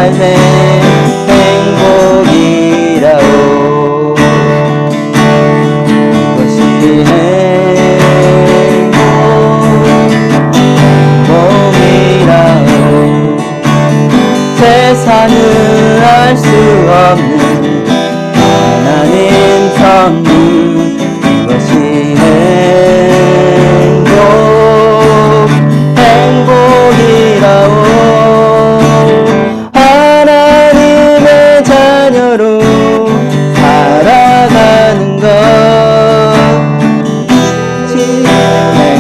삶의 행복이라오. 이것이 행복이라오. 세상은 알 수 없는 하나님 선물, 이것이 행복이라오. 하나님의 자녀로 살아가는 것,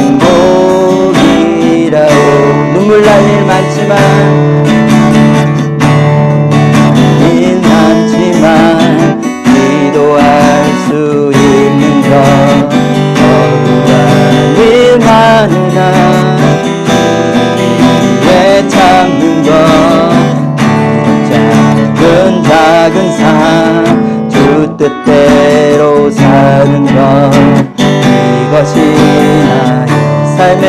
행복이라오. 눈물 날 일 많지만 기도할 수 있는 것, 억울한 일 많으나 위에 참는 것, 작은 삶 주 뜻대로 사는 것, 이것이 나의 삶의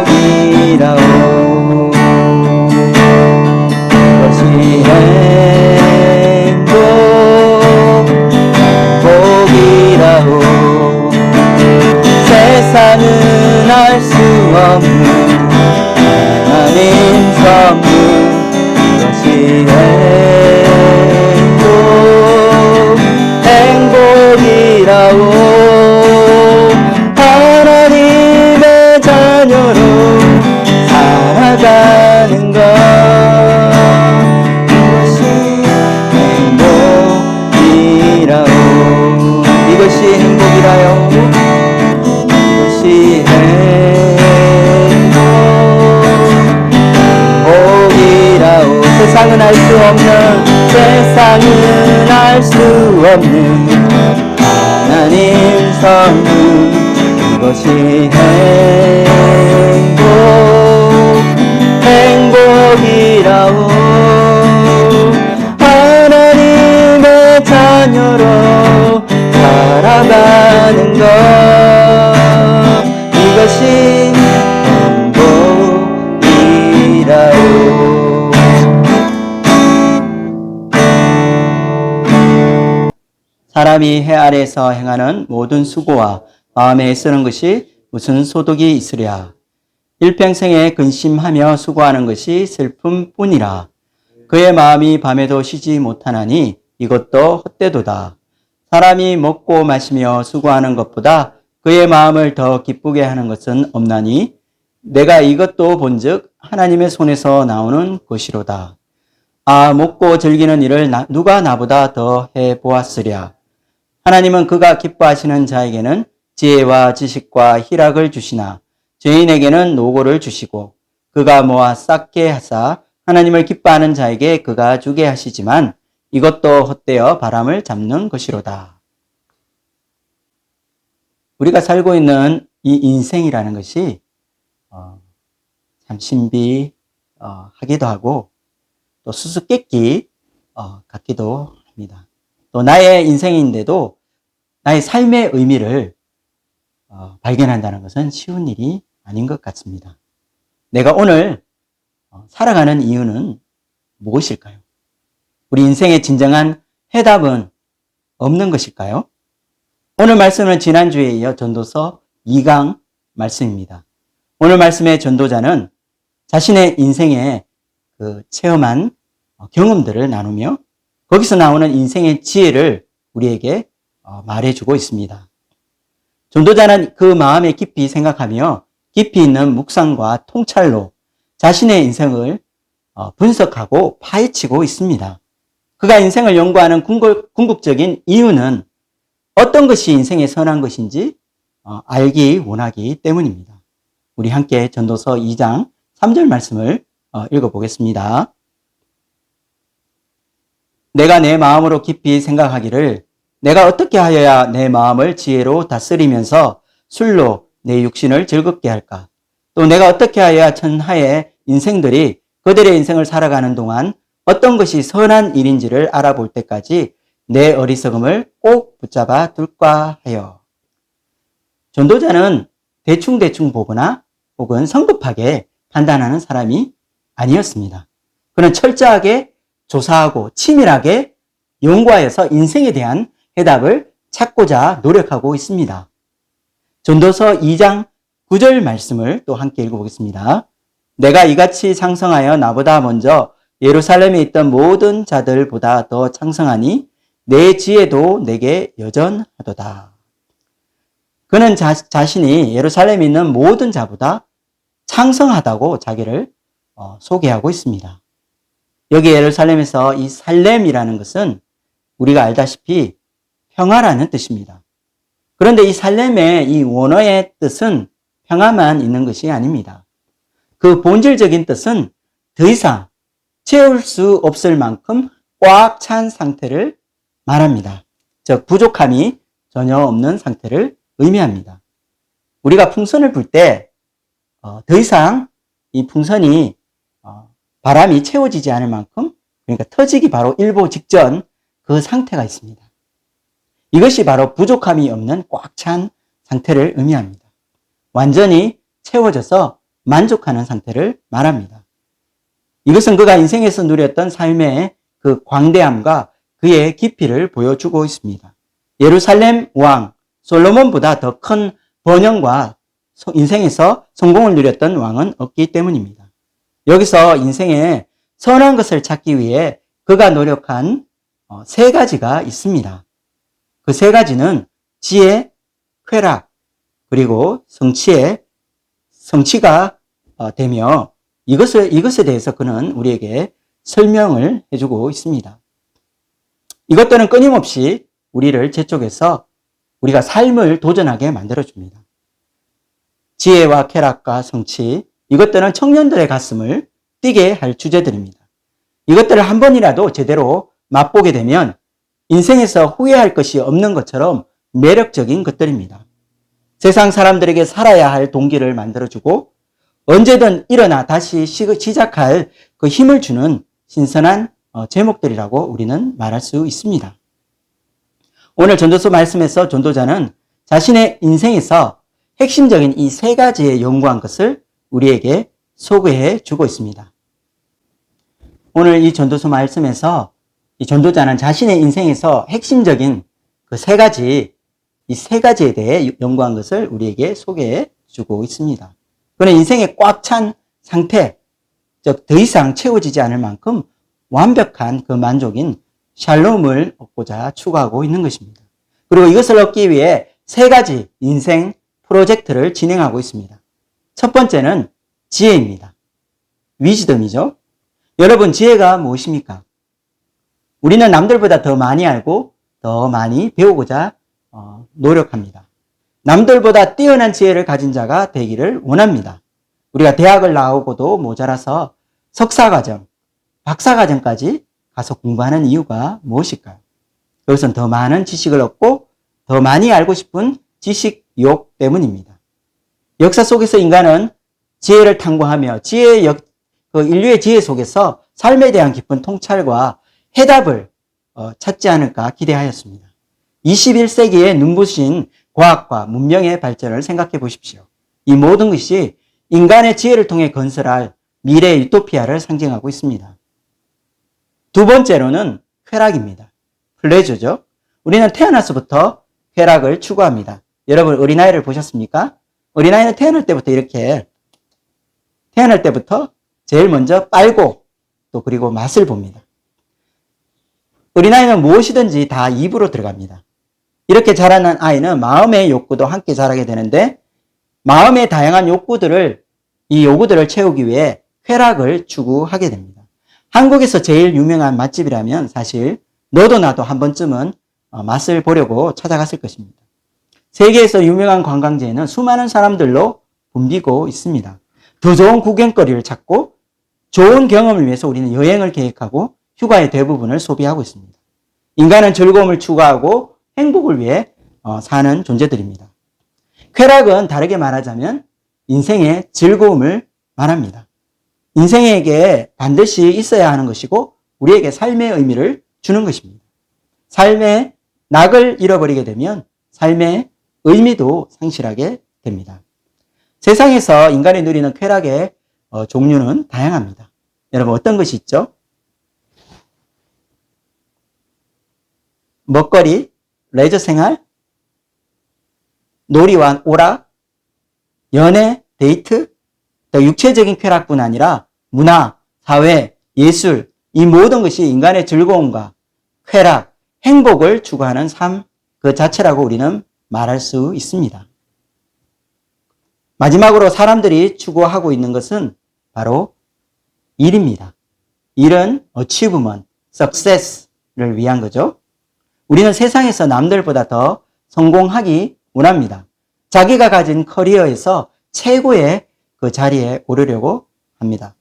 행복이라오. 이것이 행복이라오. 세상은 알 수 없는 하나님 선물, 이것이 행복이라오. 하나님의 자녀로 살아가는 것, 이것이 행복이라오. 이것이 행복이라요. 이것이 행복이라오. 세상은 알 수 없는, 세상은 알 수 없는 하나님 선물, 이것이 행복이라오. 하나님의 자녀로 살아가는 것, 이것이 행복이라오. 사람이 해 아래에서 행하는 모든 수고와 마음에 애쓰는 것이 무슨 소득이 있으랴. 일평생에 근심하며 수고하는 것이 슬픔뿐이라. 그의 마음이 밤에도 쉬지 못하나니 이것도 헛되도다. 사람이 먹고 마시며 수고하는 것보다 그의 마음을 더 기쁘게 하는 것은 없나니 내가 이것도 본즉 하나님의 손에서 나오는 것이로다. 아, 먹고 즐기는 일을 누가 나보다 더 해보았으랴. 하나님은 그가 기뻐하시는 자에게는 지혜와 지식과 희락을 주시나 죄인에게는 노고를 주시고 그가 모아 쌓게 하사 하나님을 기뻐하는 자에게 그가 주게 하시지만 이것도 헛되어 바람을 잡는 것이로다. 우리가 살고 있는 이 인생이라는 것이 참 신비하기도 하고 또 수수께끼 같기도 합니다. 또 나의 인생인데도 나의 삶의 의미를 발견한다는 것은 쉬운 일이 아닌 것 같습니다. 내가 오늘 살아가는 이유는 무엇일까요? 우리 인생의 진정한 해답은 없는 것일까요? 오늘 말씀은 지난주에 이어 전도서 2강 말씀입니다. 오늘 말씀의 전도자는 자신의 인생에 체험한 경험들을 나누며 거기서 나오는 인생의 지혜를 우리에게 말해주고 있습니다. 전도자는 그 마음에 깊이 생각하며 깊이 있는 묵상과 통찰로 자신의 인생을 분석하고 파헤치고 있습니다. 그가 인생을 연구하는 궁극적인 이유는 어떤 것이 인생에 선한 것인지 알기 원하기 때문입니다. 우리 함께 전도서 2장 3절 말씀을 읽어보겠습니다. 내가 내 마음으로 깊이 생각하기를 내가 어떻게 하여야 내 마음을 지혜로 다스리면서 술로 내 육신을 즐겁게 할까? 또 내가 어떻게 하여야 천하의 인생들이 그들의 인생을 살아가는 동안 어떤 것이 선한 일인지를 알아볼 때까지 내 어리석음을 꼭 붙잡아 둘까 하여. 전도자는 대충 보거나 혹은 성급하게 판단하는 사람이 아니었습니다. 그는 철저하게 조사하고 치밀하게 연구하여서 인생에 대한 해답을 찾고자 노력하고 있습니다. 전도서 2장 9절 말씀을 또 함께 읽어보겠습니다. 내가 이같이 창성하여 나보다 먼저 예루살렘에 있던 모든 자들보다 더 창성하니 내 지혜도 내게 여전하도다. 그는 자신이 예루살렘에 있는 모든 자보다 창성하다고 자기를 소개하고 있습니다. 여기 예루살렘에서 이 살렘이라는 것은 우리가 알다시피 평화라는 뜻입니다. 그런데 이 살렘의 이 원어의 뜻은 평화만 있는 것이 아닙니다. 그 본질적인 뜻은 더 이상 채울 수 없을 만큼 꽉 찬 상태를 말합니다. 즉 부족함이 전혀 없는 상태를 의미합니다. 우리가 풍선을 불 때 더 이상 이 풍선이 바람이 채워지지 않을 만큼, 그러니까 터지기 바로 일보 직전 그 상태가 있습니다. 이것이 바로 부족함이 없는 꽉 찬 상태를 의미합니다. 완전히 채워져서 만족하는 상태를 말합니다. 이것은 그가 인생에서 누렸던 삶의 그 광대함과 그의 깊이를 보여주고 있습니다. 예루살렘 왕 솔로몬보다 더 큰 번영과 인생에서 성공을 누렸던 왕은 없기 때문입니다. 여기서 인생에 선한 것을 찾기 위해 그가 노력한 세 가지가 있습니다. 그 세 가지는 지혜, 쾌락, 그리고 성취가 되며 이것에 대해서 그는 우리에게 설명을 해주고 있습니다. 이것들은 끊임없이 우리를 재촉해서 우리가 삶을 도전하게 만들어줍니다. 지혜와 쾌락과 성취, 이것들은 청년들의 가슴을 뛰게 할 주제들입니다. 이것들을 한 번이라도 제대로 맛보게 되면 인생에서 후회할 것이 없는 것처럼 매력적인 것들입니다. 세상 사람들에게 살아야 할 동기를 만들어주고 언제든 일어나 다시 시작할 그 힘을 주는 신선한 제목들이라고 우리는 말할 수 있습니다. 오늘 전도서 말씀에서 전도자는 자신의 인생에서 핵심적인 이 세 가지에 연구한 것을 우리에게 소개해 주고 있습니다. 오늘 이 전도서 말씀에서 이 전도자는 자신의 인생에서 핵심적인 그 이 세 가지에 대해 연구한 것을 우리에게 소개해 주고 있습니다. 그는 인생의 꽉 찬 상태, 즉 더 이상 채워지지 않을 만큼 완벽한 그 만족인 샬롬을 얻고자 추구하고 있는 것입니다. 그리고 이것을 얻기 위해 세 가지 인생 프로젝트를 진행하고 있습니다. 첫 번째는 지혜입니다. 위즈덤이죠. 여러분, 지혜가 무엇입니까? 우리는 남들보다 더 많이 알고 더 많이 배우고자 노력합니다. 남들보다 뛰어난 지혜를 가진 자가 되기를 원합니다. 우리가 대학을 나오고도 모자라서 석사과정, 박사과정까지 가서 공부하는 이유가 무엇일까요? 그것은 더 많은 지식을 얻고 더 많이 알고 싶은 지식욕 때문입니다. 역사 속에서 인간은 지혜를 탐구하며 인류의 지혜 속에서 삶에 대한 깊은 통찰과 해답을 찾지 않을까 기대하였습니다. 21세기의 눈부신 과학과 문명의 발전을 생각해 보십시오. 이 모든 것이 인간의 지혜를 통해 건설할 미래의 유토피아를 상징하고 있습니다. 두 번째로는 쾌락입니다. 플레저죠. 우리는 태어나서부터 쾌락을 추구합니다. 여러분, 어린아이를 보셨습니까? 어린아이는 태어날 때부터 제일 먼저 빨고 또 그리고 맛을 봅니다. 어린아이는 무엇이든지 다 입으로 들어갑니다. 이렇게 자라는 아이는 마음의 욕구도 함께 자라게 되는데 마음의 다양한 이 요구들을 채우기 위해 쾌락을 추구하게 됩니다. 한국에서 제일 유명한 맛집이라면 사실 너도 나도 한 번쯤은 맛을 보려고 찾아갔을 것입니다. 세계에서 유명한 관광지에는 수많은 사람들로 붐비고 있습니다. 더 좋은 구경거리를 찾고 좋은 경험을 위해서 우리는 여행을 계획하고 휴가의 대부분을 소비하고 있습니다. 인간은 즐거움을 추구하고 행복을 위해 사는 존재들입니다. 쾌락은 다르게 말하자면 인생의 즐거움을 말합니다. 인생에게 반드시 있어야 하는 것이고 우리에게 삶의 의미를 주는 것입니다. 삶의 낙을 잃어버리게 되면 삶의 의미도 상실하게 됩니다. 세상에서 인간이 누리는 쾌락의 종류는 다양합니다. 여러분 어떤 것이 있죠? 먹거리, 레저 생활, 놀이와 오락, 연애, 데이트, 또 육체적인 쾌락뿐 아니라 문화, 사회, 예술, 이 모든 것이 인간의 즐거움과 쾌락, 행복을 추구하는 삶 그 자체라고 우리는 말할 수 있습니다. 마지막으로 사람들이 추구하고 있는 것은 바로 일입니다. 일은 achievement, success를 위한 거죠. 우리는 세상에서 남들보다 더 성공하기 원합니다. 자기가 가진 커리어에서 최고의 그 자리에 오르려고 합니다.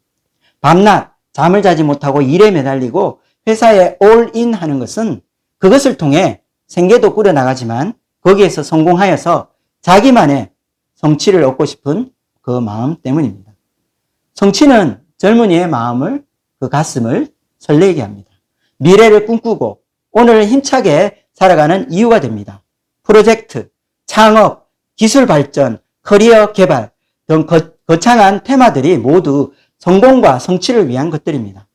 밤낮 잠을 자지 못하고 일에 매달리고 회사에 올인 하는 것은 그것을 통해 생계도 꾸려나가지만 거기에서 성공하여서 자기만의 성취를 얻고 싶은 그 마음 때문입니다. 성취는 젊은이의 마음을, 그 가슴을 설레게 합니다. 미래를 꿈꾸고 오늘을 힘차게 살아가는 이유가 됩니다. 프로젝트, 창업, 기술 발전, 커리어 개발 등 거창한 테마들이 모두 성공과 성취를 위한 것들입니다.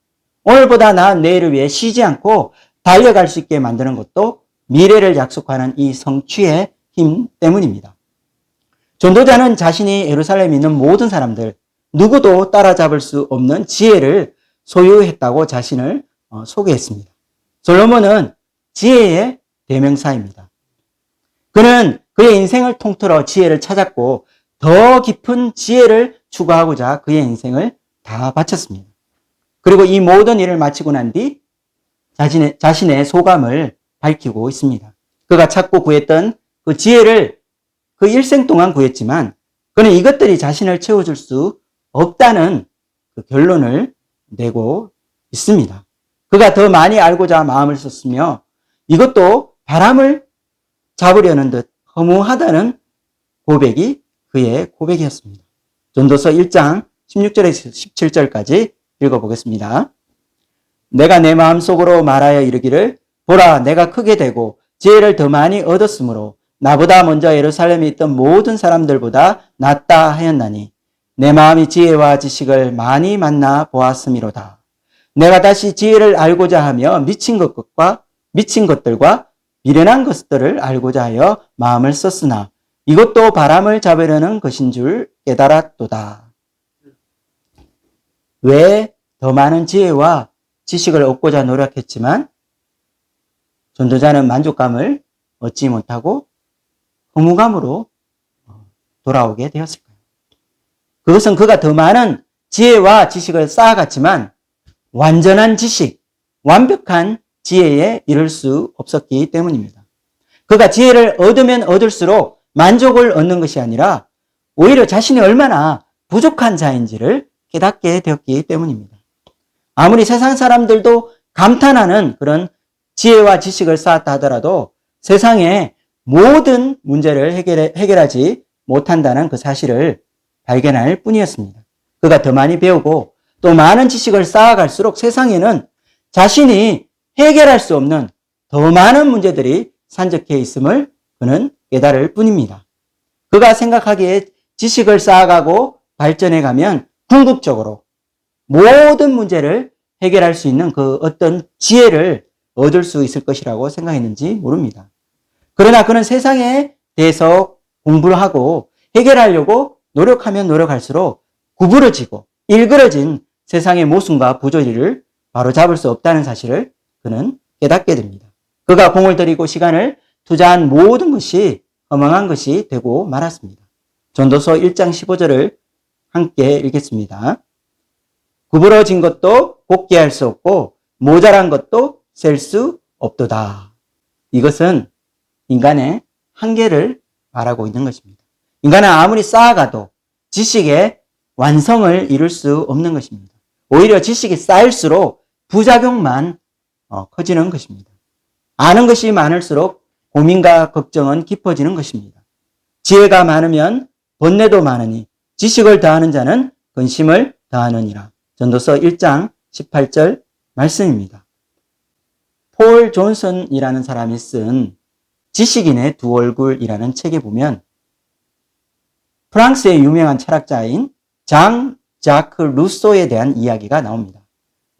오늘보다 나은 내일을 위해 쉬지 않고 달려갈 수 있게 만드는 것도 미래를 약속하는 이 성취의 힘 때문입니다. 전도자는 자신이 예루살렘에 있는 모든 사람들, 누구도 따라잡을 수 없는 지혜를 소유했다고 자신을 소개했습니다. 솔로몬은 지혜의 대명사입니다. 그는 그의 인생을 통틀어 지혜를 찾았고 더 깊은 지혜를 추구하고자 그의 인생을 다 바쳤습니다. 그리고 이 모든 일을 마치고 난 뒤 자신의 소감을 밝히고 있습니다. 그가 찾고 구했던 그 지혜를 그 일생 동안 구했지만 그는 이것들이 자신을 채워줄 수 없다는 그 결론을 내고 있습니다. 그가 더 많이 알고자 마음을 썼으며 이것도 바람을 잡으려는 듯 허무하다는 고백이 그의 고백이었습니다. 전도서 1장 16절에서 17절까지 읽어보겠습니다. 내가 내 마음속으로 말하여 이르기를 보라 내가 크게 되고 지혜를 더 많이 얻었으므로 나보다 먼저 예루살렘에 있던 모든 사람들보다 낫다 하였나니 내 마음이 지혜와 지식을 많이 만나 보았음이로다. 내가 다시 지혜를 알고자 하며 미친 것들과 미련한 것들을 알고자 하여 마음을 썼으나 이것도 바람을 잡으려는 것인 줄 깨달았도다. 왜 더 많은 지혜와 지식을 얻고자 노력했지만 전도자는 만족감을 얻지 못하고 허무감으로 돌아오게 되었을까요? 그것은 그가 더 많은 지혜와 지식을 쌓아갔지만 완전한 지식, 완벽한 지혜에 이를 수 없었기 때문입니다. 그가 지혜를 얻으면 얻을수록 만족을 얻는 것이 아니라 오히려 자신이 얼마나 부족한 자인지를 깨닫게 되었기 때문입니다. 아무리 세상 사람들도 감탄하는 그런 지혜와 지식을 쌓았다 하더라도 세상의 모든 문제를 해결하지 못한다는 그 사실을 발견할 뿐이었습니다. 그가 더 많이 배우고 또 많은 지식을 쌓아갈수록 세상에는 자신이 해결할 수 없는 더 많은 문제들이 산적해 있음을 그는 깨달을 뿐입니다. 그가 생각하기에 지식을 쌓아가고 발전해가면 궁극적으로 모든 문제를 해결할 수 있는 그 어떤 지혜를 얻을 수 있을 것이라고 생각했는지 모릅니다. 그러나 그는 세상에 대해서 공부를 하고 해결하려고 노력하면 노력할수록 구부러지고 일그러진 세상의 모순과 부조리를 바로잡을 수 없다는 사실을 그는 깨닫게 됩니다. 그가 공을 들이고 시간을 투자한 모든 것이 허망한 것이 되고 말았습니다. 전도서 1장 15절을 함께 읽겠습니다. 구부러진 것도 복귀할 수 없고 모자란 것도 셀 수 없도다. 이것은 인간의 한계를 말하고 있는 것입니다. 인간은 아무리 쌓아가도 지식의 완성을 이룰 수 없는 것입니다. 오히려 지식이 쌓일수록 부작용만 커지는 것입니다. 아는 것이 많을수록 고민과 걱정은 깊어지는 것입니다. 지혜가 많으면 번뇌도 많으니 지식을 더하는 자는 근심을 더하느니라. 전도서 1장 18절 말씀입니다. 폴 존슨이라는 사람이 쓴 지식인의 두 얼굴이라는 책에 보면 프랑스의 유명한 철학자인 장 자크 루소에 대한 이야기가 나옵니다.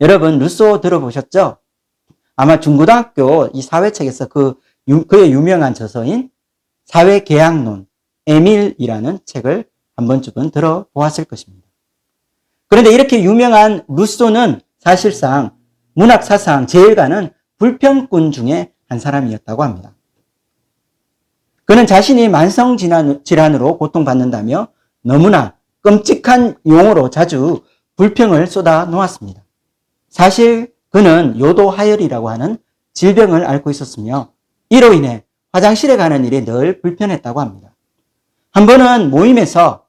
여러분 루소 들어보셨죠? 아마 중고등학교 이 사회책에서 그의 유명한 저서인 사회계약론, 에밀이라는 책을 한 번쯤은 들어보았을 것입니다. 그런데 이렇게 유명한 루소는 사실상 문학 사상 제일가는 불평꾼 중에 한 사람이었다고 합니다. 그는 자신이 만성 질환으로 고통받는다며 너무나 끔찍한 용어로 자주 불평을 쏟아 놓았습니다. 사실 그는 요도하열이라고 하는 질병을 앓고 있었으며 이로 인해 화장실에 가는 일이 늘 불편했다고 합니다. 한 번은 모임에서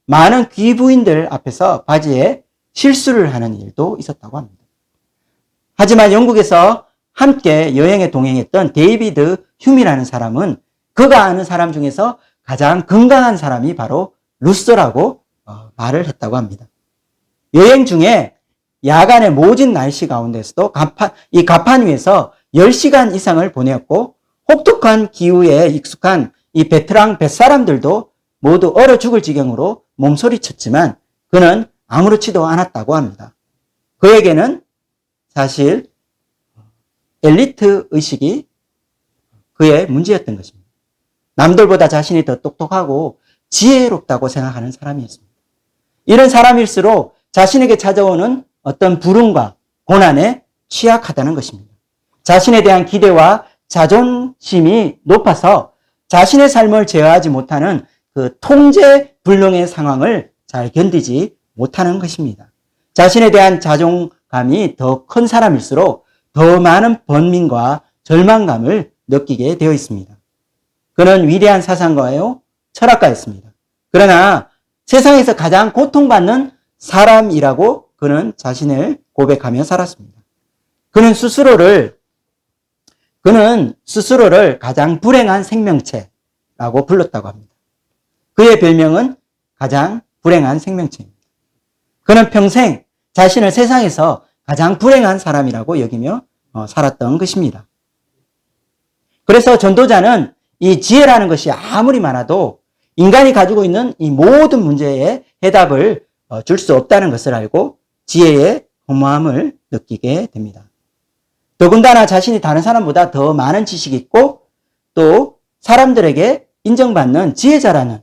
많은 귀부인들 앞에서 바지에 실수를 하는 일도 있었다고 합니다. 하지만 영국에서 함께 여행에 동행했던 데이비드 휴미라는 사람은 그가 아는 사람 중에서 가장 건강한 사람이 바로 루소라고 말을 했다고 합니다. 여행 중에 야간의 모진 날씨 가운데서도 이 가판 위에서 10시간 이상을 보내었고 혹독한 기후에 익숙한 이 베테랑 뱃사람들도 모두 얼어 죽을 지경으로 몸소리쳤지만 그는 아무렇지도 않았다고 합니다. 그에게는 사실 엘리트 의식이 그의 문제였던 것입니다. 남들보다 자신이 더 똑똑하고 지혜롭다고 생각하는 사람이었습니다. 이런 사람일수록 자신에게 찾아오는 어떤 불운과 고난에 취약하다는 것입니다. 자신에 대한 기대와 자존심이 높아서 자신의 삶을 제어하지 못하는 그 통제불능의 상황을 잘 견디지 못하는 것입니다. 자신에 대한 자존감이 더 큰 사람일수록 더 많은 번민과 절망감을 느끼게 되어 있습니다. 그는 위대한 사상가요, 철학가였습니다. 그러나 세상에서 가장 고통받는 사람이라고 그는 자신을 고백하며 살았습니다. 그는 스스로를 가장 불행한 생명체라고 불렀다고 합니다. 그의 별명은 가장 불행한 생명체입니다. 그는 평생 자신을 세상에서 가장 불행한 사람이라고 여기며 살았던 것입니다. 그래서 전도자는 이 지혜라는 것이 아무리 많아도 인간이 가지고 있는 이 모든 문제에 해답을 줄 수 없다는 것을 알고 지혜의 허무함을 느끼게 됩니다. 더군다나 자신이 다른 사람보다 더 많은 지식이 있고 또 사람들에게 인정받는 지혜자라는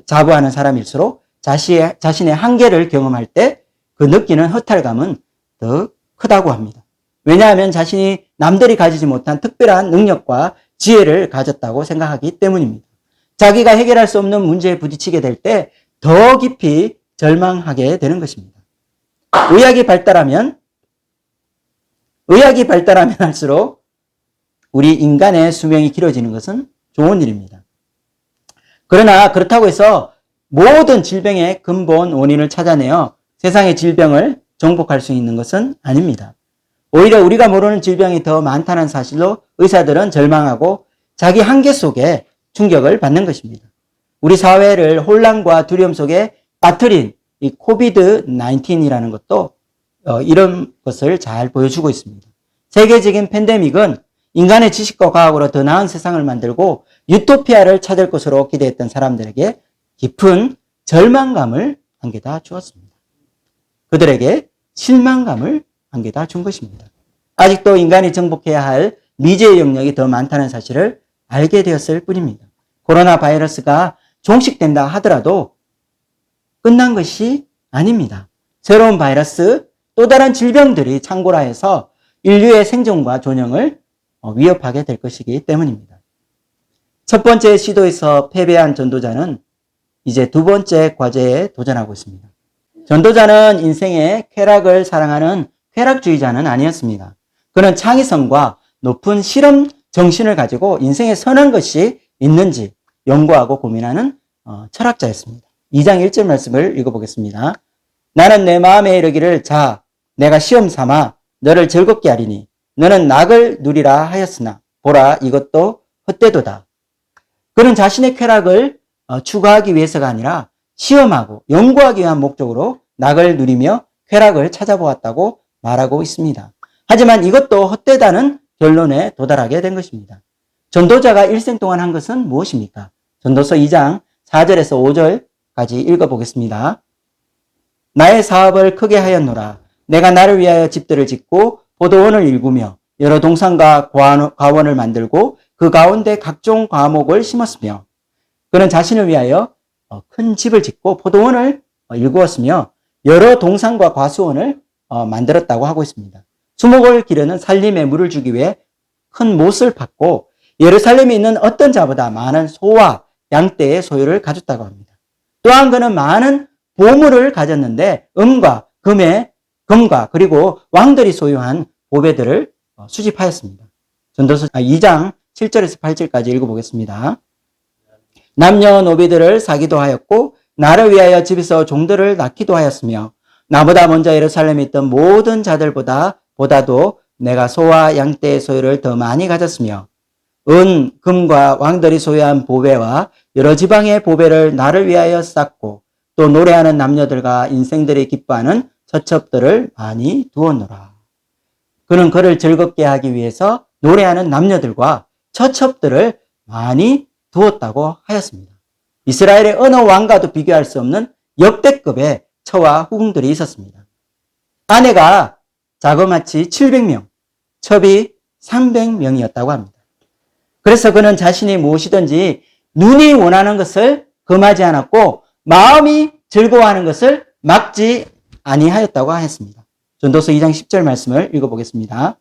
자부하는 사람일수록 자신의 한계를 경험할 때 그 느끼는 허탈감은 더 크다고 합니다. 왜냐하면 자신이 남들이 가지지 못한 특별한 능력과 지혜를 가졌다고 생각하기 때문입니다. 자기가 해결할 수 없는 문제에 부딪히게 될 때 더 깊이 절망하게 되는 것입니다. 의학이 발달하면 할수록 우리 인간의 수명이 길어지는 것은 좋은 일입니다. 그러나 그렇다고 해서 모든 질병의 근본 원인을 찾아내어 세상의 질병을 정복할 수 있는 것은 아닙니다. 오히려 우리가 모르는 질병이 더 많다는 사실로 의사들은 절망하고 자기 한계 속에 충격을 받는 것입니다. 우리 사회를 혼란과 두려움 속에 빠뜨린 이 코비드-19이라는 것도 이런 것을 잘 보여주고 있습니다. 세계적인 팬데믹은 인간의 지식과 과학으로 더 나은 세상을 만들고 유토피아를 찾을 것으로 기대했던 사람들에게 깊은 절망감을 안겨다 주었습니다. 그들에게 실망감을 안겨다 준 것입니다. 아직도 인간이 정복해야 할 미지의 영역이 더 많다는 사실을 알게 되었을 뿐입니다. 코로나 바이러스가 종식된다 하더라도 끝난 것이 아닙니다. 새로운 바이러스, 또 다른 질병들이 창고라 해서 인류의 생존과 존영을 위협하게 될 것이기 때문입니다. 첫 번째 시도에서 패배한 전도자는 이제 두 번째 과제에 도전하고 있습니다. 전도자는 인생의 쾌락을 사랑하는 쾌락주의자는 아니었습니다. 그는 창의성과 높은 실험 정신을 가지고 인생에 선한 것이 있는지 연구하고 고민하는 철학자였습니다. 2장 1절 말씀을 읽어보겠습니다. 나는 내 마음에 이르기를 자 내가 시험 삼아 너를 즐겁게 하리니 너는 낙을 누리라 하였으나 보라 이것도 헛되도다. 그는 자신의 쾌락을 추구하기 위해서가 아니라 시험하고 연구하기 위한 목적으로 낙을 누리며 쾌락을 찾아보았다고 말하고 있습니다. 하지만 이것도 헛되다는 결론에 도달하게 된 것입니다. 전도자가 일생 동안 한 것은 무엇입니까? 전도서 2장 4절에서 5절까지 읽어보겠습니다. 나의 사업을 크게 하였노라. 내가 나를 위하여 집들을 짓고 포도원을 일구며 여러 동산과 과원을 만들고 그 가운데 각종 과목을 심었으며 그는 자신을 위하여 큰 집을 짓고 포도원을 일구었으며 여러 동산과 과수원을 만들었다고 하고 있습니다. 수목을 기르는 살림에 물을 주기 위해 큰 못을 팠고 예루살렘에 있는 어떤 자보다 많은 소와 양떼의 소유를 가졌다고 합니다. 또한 그는 많은 보물을 가졌는데 금과 그리고 왕들이 소유한 보배들을 수집하였습니다. 전도서 2장 7절에서 8절까지 읽어보겠습니다. 남녀노비들을 사기도 하였고 나를 위하여 집에서 종들을 낳기도 하였으며 나보다 먼저 예루살렘에 있던 모든 자들보다도 내가 소와 양떼의 소유를 더 많이 가졌으며 금과 왕들이 소유한 보배와 여러 지방의 보배를 나를 위하여 쌓고 또 노래하는 남녀들과 인생들이 기뻐하는 처첩들을 많이 두었노라. 그는 그를 즐겁게 하기 위해서 노래하는 남녀들과 처첩들을 많이 두었다고 하였습니다. 이스라엘의 어느 왕과도 비교할 수 없는 역대급의 처와 후궁들이 있었습니다. 아내가 자그마치 700명, 첩이 300명이었다고 합니다. 그래서 그는 자신이 무엇이든지 눈이 원하는 것을 금하지 않았고 마음이 즐거워하는 것을 막지 아니하였다고 하였습니다. 전도서 2장 10절 말씀을 읽어보겠습니다.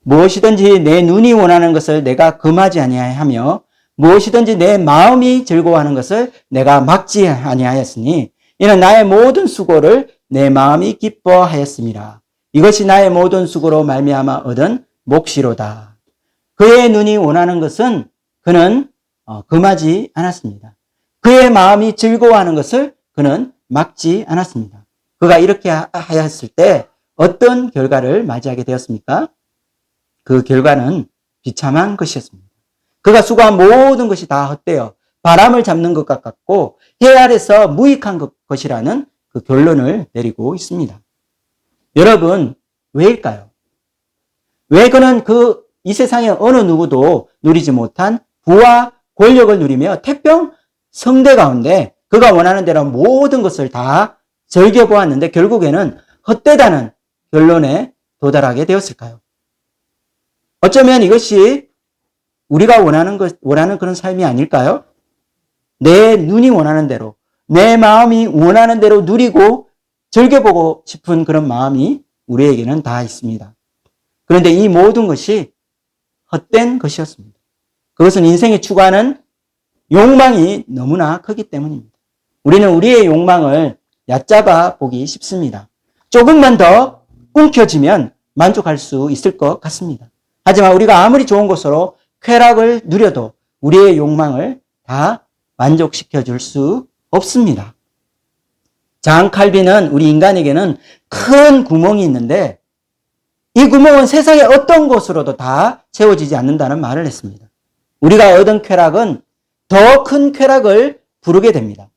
무엇이든지 내 눈이 원하는 것을 내가 금하지 아니하며 무엇이든지 내 마음이 즐거워하는 것을 내가 막지 아니하였으니 이는 나의 모든 수고를 내 마음이 기뻐하였음이라. 이것이 나의 모든 수고로 말미암아 얻은 몫이로다. 그의 눈이 원하는 것은 그는 금하지 않았습니다. 그의 마음이 즐거워하는 것을 그는 막지 않았습니다. 그가 이렇게 하였을 때 어떤 결과를 맞이하게 되었습니까? 그 결과는 비참한 것이었습니다. 그가 수고한 모든 것이 다 헛되어 바람을 잡는 것 같고 해 아래서 무익한 것이라는 그 결론을 내리고 있습니다. 여러분, 왜일까요? 왜 그는 이 세상에 어느 누구도 누리지 못한 부와 권력을 누리며 태평 성대 가운데 그가 원하는 대로 모든 것을 다 즐겨보았는데 결국에는 헛되다는 결론에 도달하게 되었을까요? 어쩌면 이것이 우리가 원하는 그런 삶이 아닐까요? 내 눈이 원하는 대로, 내 마음이 원하는 대로 누리고 즐겨보고 싶은 그런 마음이 우리에게는 다 있습니다. 그런데 이 모든 것이 헛된 것이었습니다. 그것은 인생에 추구하는 욕망이 너무나 크기 때문입니다. 우리는 우리의 욕망을 얕잡아 보기 쉽습니다. 조금만 더 움켜쥐면 만족할 수 있을 것 같습니다. 하지만 우리가 아무리 좋은 것으로 쾌락을 누려도 우리의 욕망을 다 만족시켜 줄 수 없습니다. 장 칼빈은 우리 인간에게는 큰 구멍이 있는데 이 구멍은 세상의 어떤 것으로도 다 채워지지 않는다는 말을 했습니다. 우리가 얻은 쾌락은 더 큰 쾌락을 부르게 됩니다.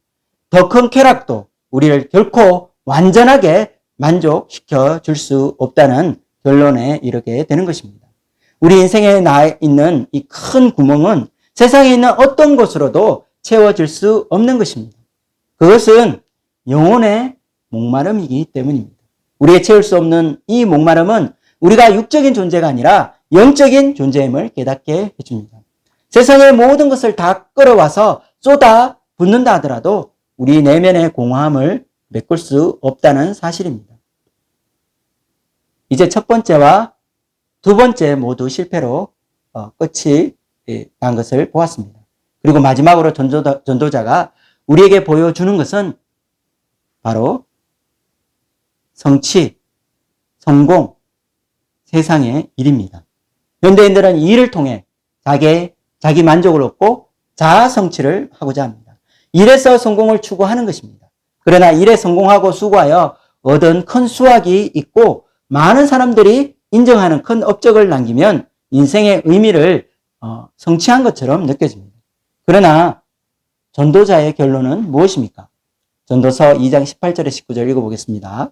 더 큰 쾌락도 우리를 결코 완전하게 만족시켜 줄 수 없다는 결론에 이르게 되는 것입니다. 우리 인생에 있는 이 큰 구멍은 세상에 있는 어떤 것으로도 채워질 수 없는 것입니다. 그것은 영혼의 목마름이기 때문입니다. 우리의 채울 수 없는 이 목마름은 우리가 육적인 존재가 아니라 영적인 존재임을 깨닫게 해줍니다. 세상의 모든 것을 다 끌어와서 쏟아 붓는다 하더라도 우리 내면의 공허함을 메꿀 수 없다는 사실입니다. 이제 첫 번째와 두 번째 모두 실패로 끝이 난 것을 보았습니다. 그리고 마지막으로 전도자가 우리에게 보여주는 것은 바로 성취, 성공, 세상의 일입니다. 현대인들은 이 일을 통해 자기 만족을 얻고 자아 성취를 하고자 합니다. 일에서 성공을 추구하는 것입니다. 그러나 일에 성공하고 수고하여 얻은 큰 수확이 있고 많은 사람들이 인정하는 큰 업적을 남기면 인생의 의미를 성취한 것처럼 느껴집니다. 그러나 전도자의 결론은 무엇입니까? 전도서 2장 18절에 19절 읽어보겠습니다.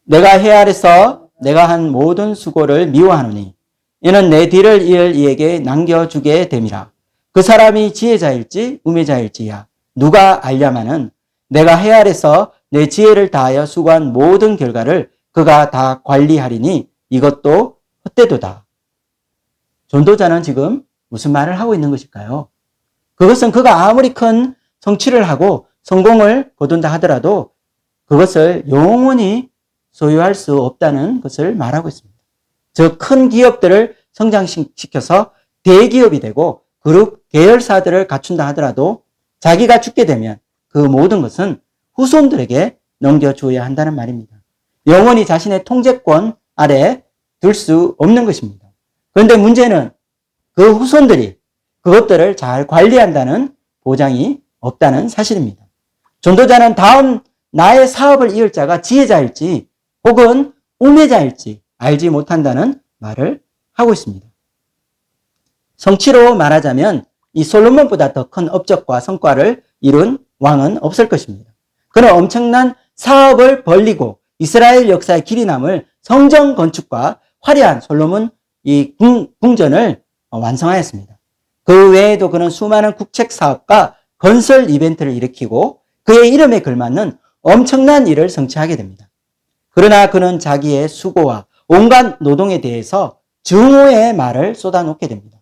내가 해 아래서 내가 한 모든 수고를 미워하노니 이는 내 뒤를 이을 이에게 남겨주게 됨이라. 그 사람이 지혜자일지 우매자일지야 누가 알려마는 내가 해 아래서 내 지혜를 다하여 수고한 모든 결과를 그가 다 관리하리니 이것도 헛되도다. 전도자는 지금 무슨 말을 하고 있는 것일까요? 그것은 그가 아무리 큰 성취를 하고 성공을 거둔다 하더라도 그것을 영원히 소유할 수 없다는 것을 말하고 있습니다. 저 큰 기업들을 성장시켜서 대기업이 되고 그룹 계열사들을 갖춘다 하더라도 자기가 죽게 되면 그 모든 것은 후손들에게 넘겨줘야 한다는 말입니다. 영원히 자신의 통제권 아래 둘 수 없는 것입니다. 그런데 문제는 그 후손들이 그것들을 잘 관리한다는 보장이 없다는 사실입니다. 전도자는 다음 나의 사업을 이을 자가 지혜자일지 혹은 우매자일지 알지 못한다는 말을 하고 있습니다. 성취로 말하자면 이 솔로몬보다 더 큰 업적과 성과를 이룬 왕은 없을 것입니다. 그는 엄청난 사업을 벌리고 이스라엘 역사의 길이 남을 성전 건축과 화려한 솔로몬 이 궁전을 완성하였습니다. 그 외에도 그는 수많은 국책 사업과 건설 이벤트를 일으키고 그의 이름에 걸맞는 엄청난 일을 성취하게 됩니다. 그러나 그는 자기의 수고와 온갖 노동에 대해서 증오의 말을 쏟아놓게 됩니다.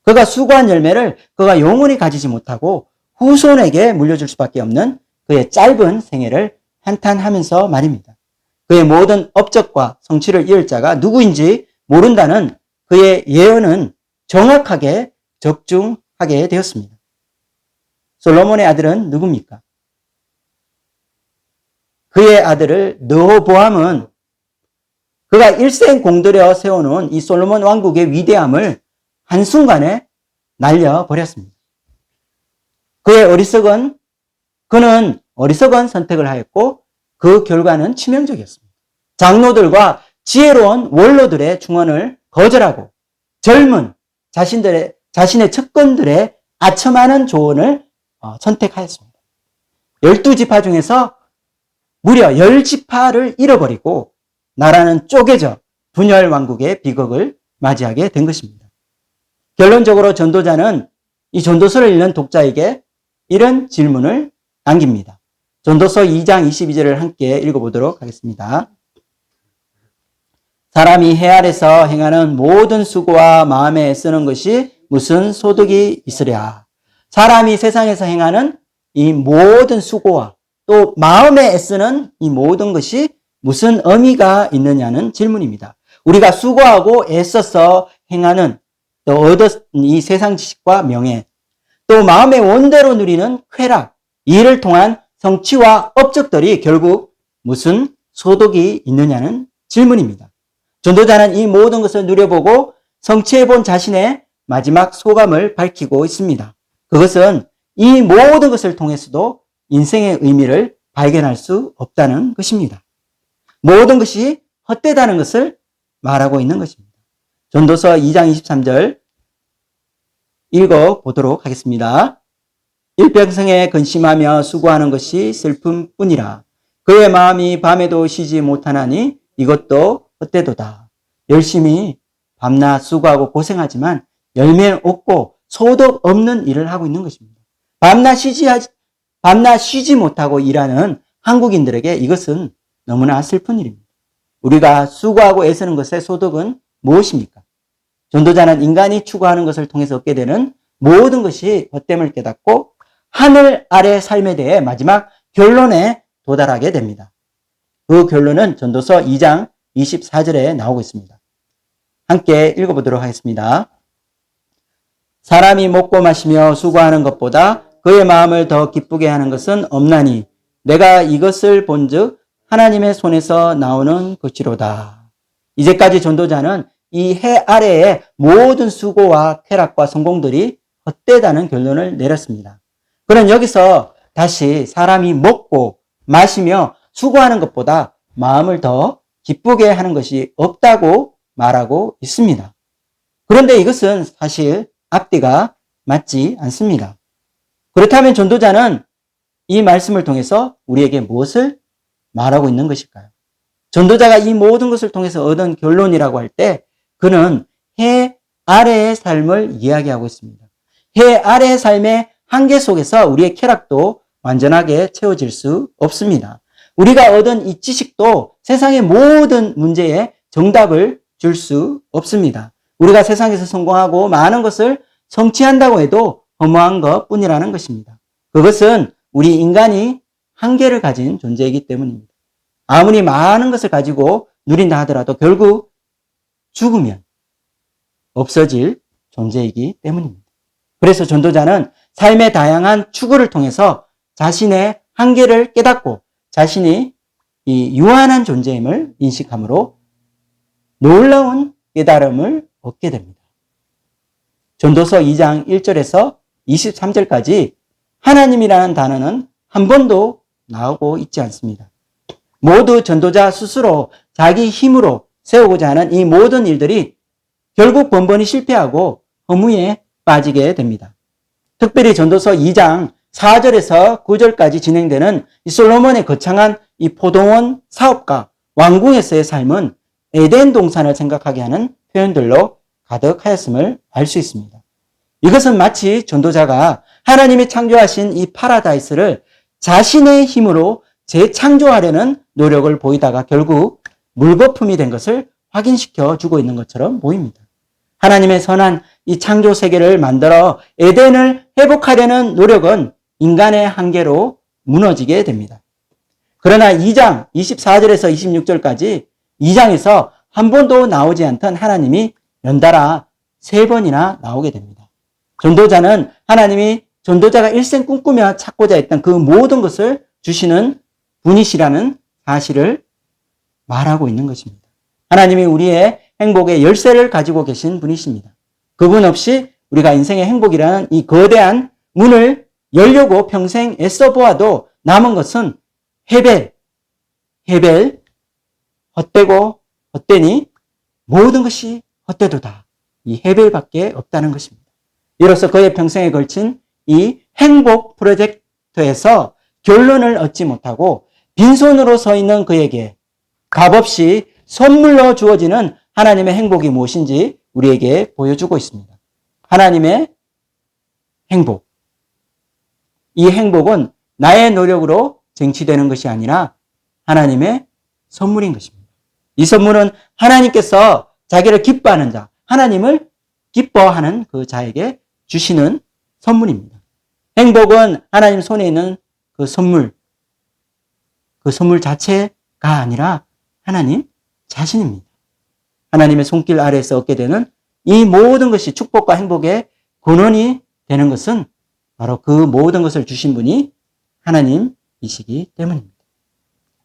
그가 수고한 열매를 그가 영원히 가지지 못하고 후손에게 물려줄 수밖에 없는 그의 짧은 생애를 한탄하면서 말입니다. 그의 모든 업적과 성취를 이을 자가 누구인지 모른다는 그의 예언은 정확하게 적중하게 되었습니다. 솔로몬의 아들은 누굽니까? 그의 아들을 르호보암은 그가 일생 공들여 세워놓은 이 솔로몬 왕국의 위대함을 한순간에 날려버렸습니다. 그는 어리석은 선택을 하였고 그 결과는 치명적이었습니다. 장로들과 지혜로운 원로들의 충언을 거절하고 젊은 자신의 측근들의 아첨하는 조언을 선택하였습니다. 12지파 중에서 무려 10지파를 잃어버리고 나라는 쪼개져 분열 왕국의 비극을 맞이하게 된 것입니다. 결론적으로 전도자는 이 전도서를 읽는 독자에게 이런 질문을 남깁니다. 전도서 2장 22절을 함께 읽어보도록 하겠습니다. 사람이 해 아래서 행하는 모든 수고와 마음에 애쓰는 것이 무슨 소득이 있으랴. 사람이 세상에서 행하는 이 모든 수고와 또 마음에 애쓰는 이 모든 것이 무슨 의미가 있느냐는 질문입니다. 우리가 수고하고 애써서 행하는 또 얻은 이 세상 지식과 명예, 또 마음의 원대로 누리는 쾌락, 이를 통한 성취와 업적들이 결국 무슨 소득이 있느냐는 질문입니다. 전도자는 이 모든 것을 누려보고 성취해본 자신의 마지막 소감을 밝히고 있습니다. 그것은 이 모든 것을 통해서도 인생의 의미를 발견할 수 없다는 것입니다. 모든 것이 헛되다는 것을 말하고 있는 것입니다. 전도서 2장 23절 읽어보도록 하겠습니다. 일평생에 근심하며 수고하는 것이 슬픔뿐이라. 그의 마음이 밤에도 쉬지 못하나니 이것도 헛되도다. 열심히 밤낮 수고하고 고생하지만 열매 없고 소득 없는 일을 하고 있는 것입니다. 밤낮 쉬지 못하고 일하는 한국인들에게 이것은 너무나 슬픈 일입니다. 우리가 수고하고 애쓰는 것의 소득은 무엇입니까? 전도자는 인간이 추구하는 것을 통해서 얻게 되는 모든 것이 헛됨을 깨닫고 하늘 아래 삶에 대해 마지막 결론에 도달하게 됩니다. 그 결론은 전도서 2장 24절에 나오고 있습니다. 함께 읽어보도록 하겠습니다. 사람이 먹고 마시며 수고하는 것보다 그의 마음을 더 기쁘게 하는 것은 없나니 내가 이것을 본즉 하나님의 손에서 나오는 것이로다. 이제까지 전도자는 이 해 아래의 모든 수고와 쾌락과 성공들이 헛되다는 결론을 내렸습니다. 그는 여기서 다시 사람이 먹고 마시며 수고하는 것보다 마음을 더 기쁘게 하는 것이 없다고 말하고 있습니다. 그런데 이것은 사실 앞뒤가 맞지 않습니다. 그렇다면 전도자는 이 말씀을 통해서 우리에게 무엇을 말하고 있는 것일까요? 전도자가 이 모든 것을 통해서 얻은 결론이라고 할 때 그는 해 아래의 삶을 이야기하고 있습니다. 해 아래의 삶의 한계 속에서 우리의 쾌락도 완전하게 채워질 수 없습니다. 우리가 얻은 이 지식도 세상의 모든 문제에 정답을 줄 수 없습니다. 우리가 세상에서 성공하고 많은 것을 성취한다고 해도 허무한 것 뿐이라는 것입니다. 그것은 우리 인간이 한계를 가진 존재이기 때문입니다. 아무리 많은 것을 가지고 누린다 하더라도 결국 죽으면 없어질 존재이기 때문입니다. 그래서 전도자는 삶의 다양한 추구를 통해서 자신의 한계를 깨닫고 자신이 이 유한한 존재임을 인식함으로 놀라운 깨달음을 얻게 됩니다. 전도서 2장 1절에서 23절까지 하나님이라는 단어는 한 번도 나오고 있지 않습니다. 모두 전도자 스스로 자기 힘으로 세우고자 하는 이 모든 일들이 결국 번번이 실패하고 허무에 빠지게 됩니다. 특별히 전도서 2장 4절에서 9절까지 진행되는 이 솔로몬의 거창한 이 포도원 사업가 왕궁에서의 삶은 에덴 동산을 생각하게 하는 표현들로 가득하였음을 알 수 있습니다. 이것은 마치 전도자가 하나님이 창조하신 이 파라다이스를 자신의 힘으로 재창조하려는 노력을 보이다가 결국 물거품이 된 것을 확인시켜 주고 있는 것처럼 보입니다. 하나님의 선한 이 창조 세계를 만들어 에덴을 회복하려는 노력은 인간의 한계로 무너지게 됩니다. 그러나 2장 24절에서 26절까지 2장에서 한 번도 나오지 않던 하나님이 연달아 3번이나 나오게 됩니다. 전도자는 하나님이 전도자가 일생 꿈꾸며 찾고자 했던 그 모든 것을 주시는 분이시라는 사실을 말하고 있는 것입니다. 하나님이 우리의 행복의 열쇠를 가지고 계신 분이십니다. 그분 없이 우리가 인생의 행복이라는 이 거대한 문을 열려고 평생 애써 보아도 남은 것은 헤벨, 헛되고 헛되니 모든 것이 헛되도다. 이 헤벨밖에 없다는 것입니다. 이로써 그의 평생에 걸친 이 행복 프로젝트에서 결론을 얻지 못하고 빈손으로 서 있는 그에게 값없이 선물로 주어지는 하나님의 행복이 무엇인지 우리에게 보여주고 있습니다. 하나님의 행복. 이 행복은 나의 노력으로 쟁취되는 것이 아니라 하나님의 선물인 것입니다. 이 선물은 하나님께서 자기를 기뻐하는 자, 하나님을 기뻐하는 그 자에게 주시는 선물입니다. 행복은 하나님 손에 있는 그 선물 자체가 아니라 하나님 자신입니다. 하나님의 손길 아래에서 얻게 되는 이 모든 것이 축복과 행복의 근원이 되는 것은 바로 그 모든 것을 주신 분이 하나님이시기 때문입니다.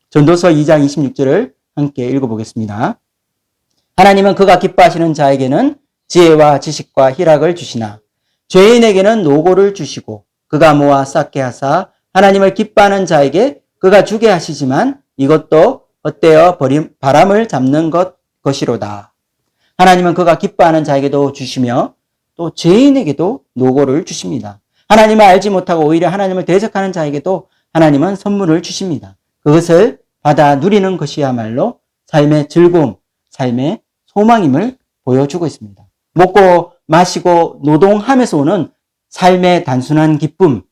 전도서 2장 26절을 함께 읽어보겠습니다. 하나님은 그가 기뻐하시는 자에게는 지혜와 지식과 희락을 주시나 죄인에게는 노고를 주시고 그가 모아 쌓게 하사 하나님을 기뻐하는 자에게 그가 주게 하시지만 이것도 헛되어 바람을 잡는 것이로다. 하나님은 그가 기뻐하는 자에게도 주시며 또 죄인에게도 노고를 주십니다. 하나님을 알지 못하고 오히려 하나님을 대적하는 자에게도 하나님은 선물을 주십니다. 그것을 받아 누리는 것이야말로 삶의 즐거움, 삶의 소망임을 보여주고 있습니다. 먹고 마시고 노동하면서 오는 삶의 단순한 기쁨.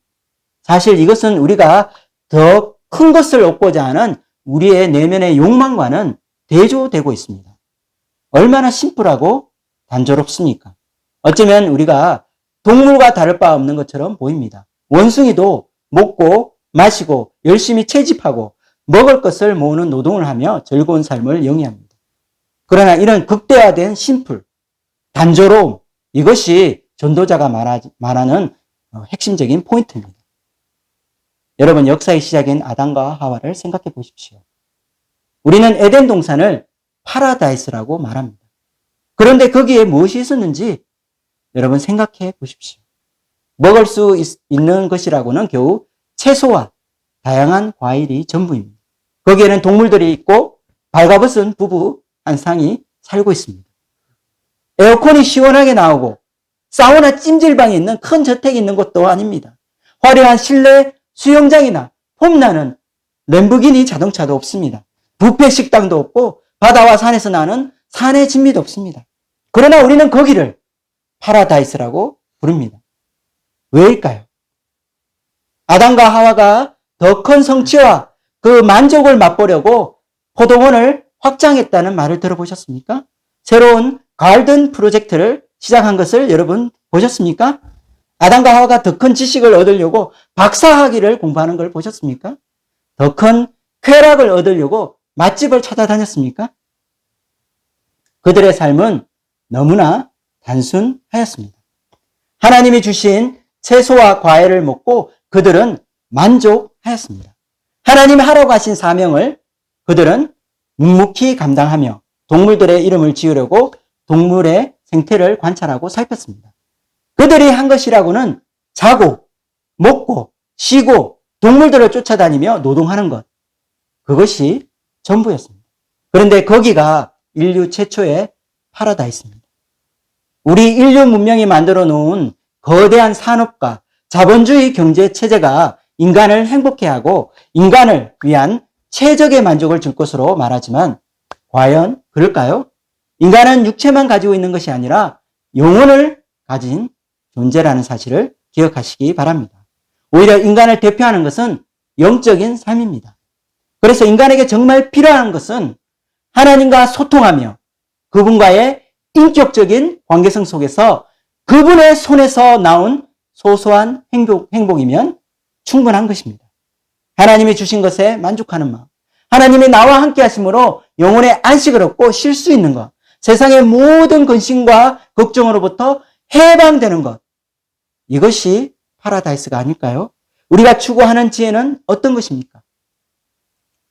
사실 이것은 우리가 더 큰 것을 얻고자 하는 우리의 내면의 욕망과는 대조되고 있습니다. 얼마나 심플하고 단조롭습니까? 어쩌면 우리가 동물과 다를 바 없는 것처럼 보입니다. 원숭이도 먹고 마시고 열심히 채집하고 먹을 것을 모으는 노동을 하며 즐거운 삶을 영위합니다. 그러나 이런 극대화된 심플, 단조로움, 이것이 전도자가 말하는 핵심적인 포인트입니다. 여러분, 역사의 시작인 아담과 하와를 생각해 보십시오. 우리는 에덴 동산을 파라다이스라고 말합니다. 그런데 거기에 무엇이 있었는지 여러분 생각해 보십시오. 먹을 수 있는 것이라고는 겨우 채소와 다양한 과일이 전부입니다. 거기에는 동물들이 있고 발가벗은 부부 한 쌍이 살고 있습니다. 에어컨이 시원하게 나오고 사우나 찜질방이 있는 큰 저택이 있는 곳도 아닙니다. 화려한 실내 수영장이나 폼나는 램보기니 자동차도 없습니다. 뷔페 식당도 없고 바다와 산에서 나는 산의 진미도 없습니다. 그러나 우리는 거기를 파라다이스라고 부릅니다. 왜일까요? 아담과 하와가 더 큰 성취와 그 만족을 맛보려고 포도원을 확장했다는 말을 들어보셨습니까? 새로운 가든 프로젝트를 시작한 것을 여러분 보셨습니까? 아담과 하와가 더 큰 지식을 얻으려고 박사학위를 공부하는 걸 보셨습니까? 더 큰 쾌락을 얻으려고 맛집을 찾아다녔습니까? 그들의 삶은 너무나 단순하였습니다. 하나님이 주신 채소와 과일을 먹고 그들은 만족하였습니다. 하나님이 하라고 하신 사명을 그들은 묵묵히 감당하며 동물들의 이름을 지으려고 동물의 생태를 관찰하고 살폈습니다. 그들이 한 것이라고는 자고, 먹고, 쉬고, 동물들을 쫓아다니며 노동하는 것. 그것이 전부였습니다. 그런데 거기가 인류 최초의 파라다이스입니다. 우리 인류 문명이 만들어 놓은 거대한 산업과 자본주의 경제 체제가 인간을 행복해 하고 인간을 위한 최적의 만족을 줄 것으로 말하지만 과연 그럴까요? 인간은 육체만 가지고 있는 것이 아니라 영혼을 가진 존재라는 사실을 기억하시기 바랍니다. 오히려 인간을 대표하는 것은 영적인 삶입니다. 그래서 인간에게 정말 필요한 것은 하나님과 소통하며 그분과의 인격적인 관계성 속에서 그분의 손에서 나온 소소한 행복이면 충분한 것입니다. 하나님이 주신 것에 만족하는 마음, 하나님이 나와 함께 하심으로 영혼의 안식을 얻고 쉴 수 있는 것, 세상의 모든 근심과 걱정으로부터 해방되는 것, 이것이 파라다이스가 아닐까요? 우리가 추구하는 지혜는 어떤 것입니까?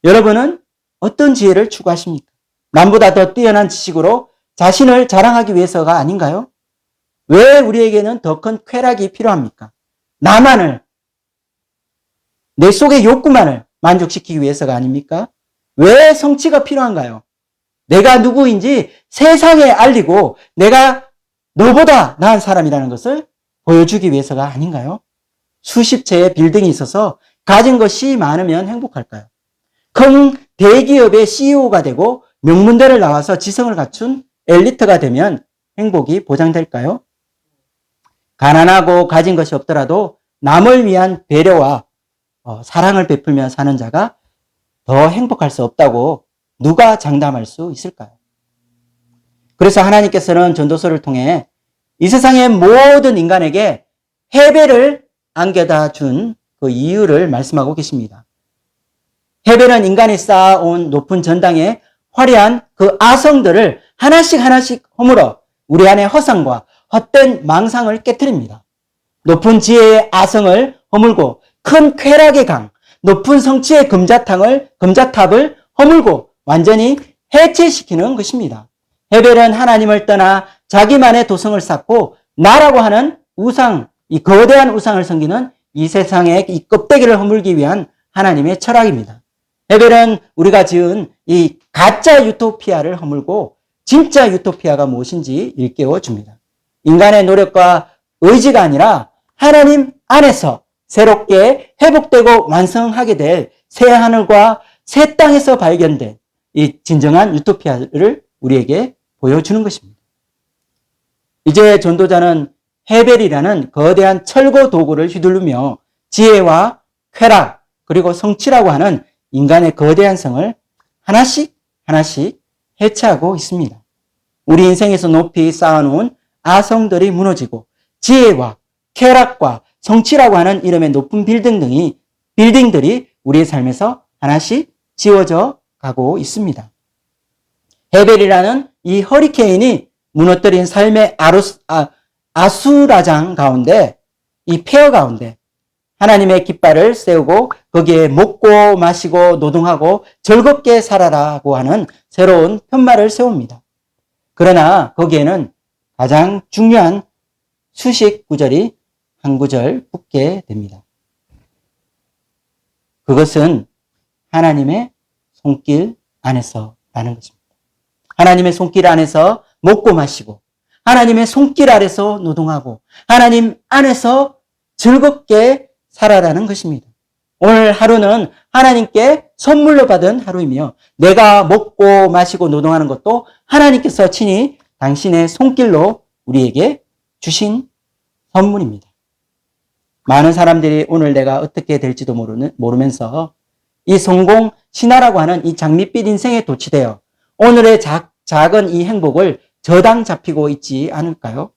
여러분은 어떤 지혜를 추구하십니까? 남보다 더 뛰어난 지식으로 자신을 자랑하기 위해서가 아닌가요? 왜 우리에게는 더 큰 쾌락이 필요합니까? 나만을, 내 속의 욕구만을 만족시키기 위해서가 아닙니까? 왜 성취가 필요한가요? 내가 누구인지 세상에 알리고 내가 너보다 나은 사람이라는 것을 보여주기 위해서가 아닌가요? 수십 채의 빌딩이 있어서 가진 것이 많으면 행복할까요? 큰 대기업의 CEO가 되고 명문대를 나와서 지성을 갖춘 엘리트가 되면 행복이 보장될까요? 가난하고 가진 것이 없더라도 남을 위한 배려와 사랑을 베풀며 사는 자가 더 행복할 수 없다고 누가 장담할 수 있을까요? 그래서 하나님께서는 전도서를 통해 이 세상의 모든 인간에게 헤벨을 안겨다 준 그 이유를 말씀하고 계십니다. 헤벨은 인간이 쌓아온 높은 전당에 화려한 그 아성들을 하나씩 허물어 우리 안의 허상과 헛된 망상을 깨트립니다. 높은 지혜의 아성을 허물고 큰 쾌락의 강, 높은 성취의 금자탑을 허물고 완전히 해체시키는 것입니다. 헤벨은 하나님을 떠나 자기만의 도성을 쌓고 나라고 하는 우상, 이 거대한 우상을 섬기는 이 세상의 이 껍데기를 허물기 위한 하나님의 철학입니다. 헤벨은 우리가 지은 이 가짜 유토피아를 허물고 진짜 유토피아가 무엇인지 일깨워 줍니다. 인간의 노력과 의지가 아니라 하나님 안에서 새롭게 회복되고 완성하게 될 새 하늘과 새 땅에서 발견된 이 진정한 유토피아를 우리에게 보여주는 것입니다. 이제 전도자는 헤벨이라는 거대한 철거 도구를 휘두르며 지혜와 쾌락 그리고 성취라고 하는 인간의 거대한 성을 하나씩 해체하고 있습니다. 우리 인생에서 높이 쌓아놓은 아성들이 무너지고 지혜와 쾌락과 성취라고 하는 이름의 높은 빌딩들이 우리의 삶에서 하나씩 지워져 가고 있습니다. 헤벨이라는 이 허리케인이 무너뜨린 삶의 아수라장 가운데, 이 폐허 가운데 하나님의 깃발을 세우고 거기에 먹고 마시고 노동하고 즐겁게 살아라고 하는 새로운 편말을 세웁니다. 그러나 거기에는 가장 중요한 수식 구절이 한 구절 붙게 됩니다. 그것은 하나님의 손길 안에서라는 것입니다. 하나님의 손길 안에서 먹고 마시고 하나님의 손길 아래서 노동하고 하나님 안에서 즐겁게 살아라는 것입니다. 오늘 하루는 하나님께 선물로 받은 하루이며 내가 먹고 마시고 노동하는 것도 하나님께서 친히 당신의 손길로 우리에게 주신 선물입니다. 많은 사람들이 오늘 내가 어떻게 될지도 모르면서 이 성공 신화라고 하는 이 장밋빛 인생에 도취되어 오늘의 작은 이 행복을 저당 잡히고 있지 않을까요?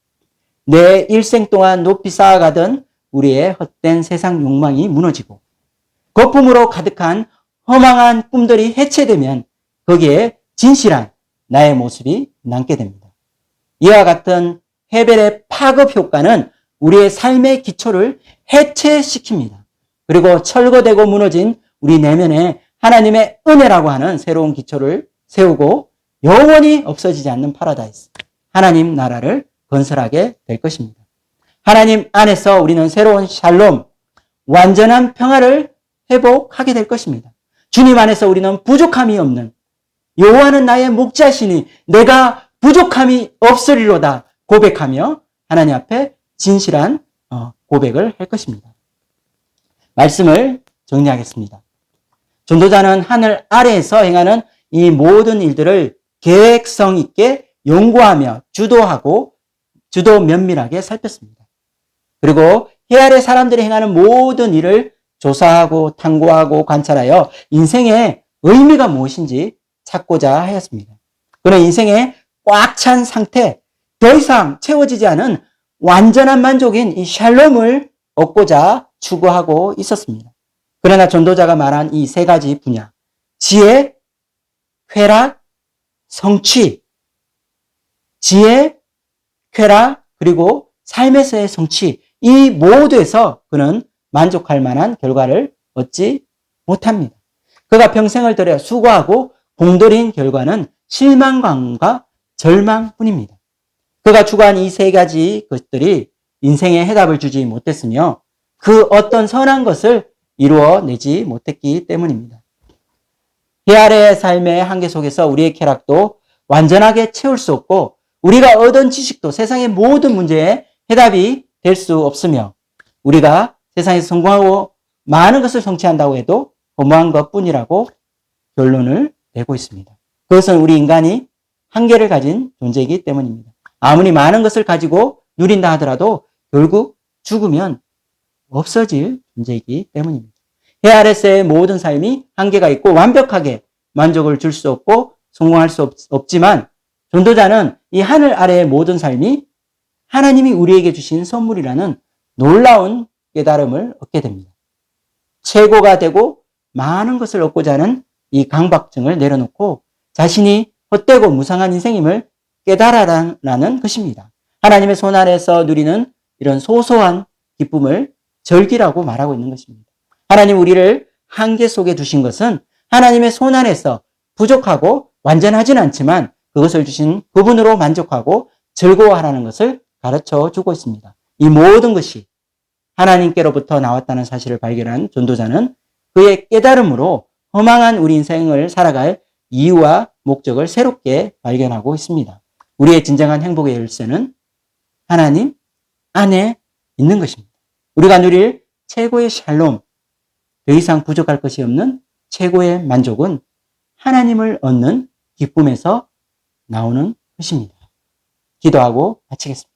내 일생 동안 높이 쌓아가던 우리의 헛된 세상 욕망이 무너지고 거품으로 가득한 허망한 꿈들이 해체되면 거기에 진실한 나의 모습이 남게 됩니다. 이와 같은 헤벨의 파급 효과는 우리의 삶의 기초를 해체시킵니다. 그리고 철거되고 무너진 우리 내면에 하나님의 은혜라고 하는 새로운 기초를 세우고 영원히 없어지지 않는 파라다이스, 하나님 나라를 건설하게 될 것입니다. 하나님 안에서 우리는 새로운 샬롬, 완전한 평화를 회복하게 될 것입니다. 주님 안에서 우리는 부족함이 없는, 여호와는 나의 목자시니 내가 부족함이 없으리로다 고백하며 하나님 앞에 진실한 고백을 할 것입니다. 말씀을 정리하겠습니다. 전도자는 하늘 아래에서 행하는 이 모든 일들을 계획성 있게 연구하며 주도 면밀하게 살폈습니다. 그리고 해 아래 사람들이 행하는 모든 일을 조사하고 탐구하고 관찰하여 인생의 의미가 무엇인지 찾고자 하였습니다. 그는 인생의 꽉 찬 상태, 더 이상 채워지지 않은 완전한 만족인 이 샬롬을 얻고자 추구하고 있었습니다. 그러나 전도자가 말한 이 세 가지 분야, 지혜, 쾌락, 성취, 지혜, 쾌락, 그리고 삶에서의 성취, 이 모두에서 그는 만족할 만한 결과를 얻지 못합니다. 그가 평생을 들여 수고하고 공들인 결과는 실망감과 절망뿐입니다. 그가 추구한 이 세 가지 것들이 인생의 해답을 주지 못했으며 그 어떤 선한 것을 이루어내지 못했기 때문입니다. 해 아래의 삶의 한계 속에서 우리의 쾌락도 완전하게 채울 수 없고 우리가 얻은 지식도 세상의 모든 문제에 해답이 될 수 없으며 우리가 세상에서 성공하고 많은 것을 성취한다고 해도 허무한 것뿐이라고 결론을 내고 있습니다. 그것은 우리 인간이 한계를 가진 존재이기 때문입니다. 아무리 많은 것을 가지고 누린다 하더라도 결국 죽으면 없어질 존재이기 때문입니다. 해 아래서의 모든 삶이 한계가 있고 완벽하게 만족을 줄 수 없고 성공할 수 없지만 전도자는 이 하늘 아래의 모든 삶이 하나님이 우리에게 주신 선물이라는 놀라운 깨달음을 얻게 됩니다. 최고가 되고 많은 것을 얻고자 하는 이 강박증을 내려놓고 자신이 헛되고 무상한 인생임을 깨달아라는 것입니다. 하나님의 손 아래에서 누리는 이런 소소한 기쁨을 절기라고 말하고 있는 것입니다. 하나님 우리를 한계 속에 두신 것은 하나님의 손 안에서 부족하고 완전하진 않지만 그것을 주신 그분으로 만족하고 즐거워하라는 것을 가르쳐 주고 있습니다. 이 모든 것이 하나님께로부터 나왔다는 사실을 발견한 전도자는 그의 깨달음으로 허망한 우리 인생을 살아갈 이유와 목적을 새롭게 발견하고 있습니다. 우리의 진정한 행복의 열쇠는 하나님 안에 있는 것입니다. 우리가 누릴 최고의 샬롬, 더 이상 부족할 것이 없는 최고의 만족은 하나님을 얻는 기쁨에서 나오는 것입니다. 기도하고 마치겠습니다.